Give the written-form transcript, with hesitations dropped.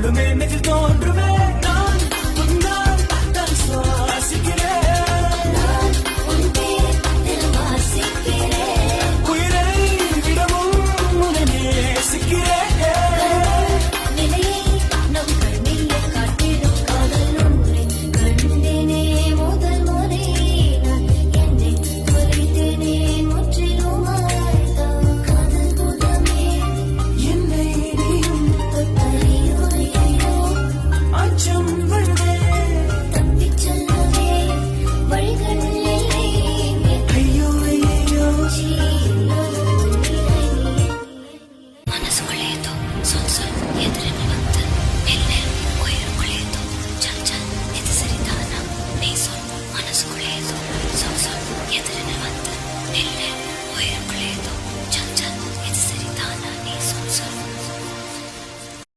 நாளுமே நெஞ்சில் தோன்றுமே நான் உன்னால் தான் சுவாசிக்கிறேன் நான் உன் பேர் தினம் வாசிக்கிறேன் உயிரை விடவும் உன்னை நேசிக்கிறேன் நிலையை நம் கண்ணில் காட்டிடும் காதல் ஒன்றை கண்டேனே முதல் முறை நான் என்னை தொலைத்தேனே முற்றிலுமாய்தான் காதல் புதமே என்னை நீயும் தொட்டறியோ அச்சம் வருதே தப்பிச் செல்லவே வழிகள் இல்லை ஐயோ ஐயோ மனசுக்குள்ளே ஏதோ சொல் சொல் எதிரில் வந்து நில்லு உயிருக்குள்ளே ஏதோ சல் சல் இது சரிதானா நீ சொல் மனசுக்குள்ளே ஏதோ சொல் சொல் எதிரில் வந்து நில்லு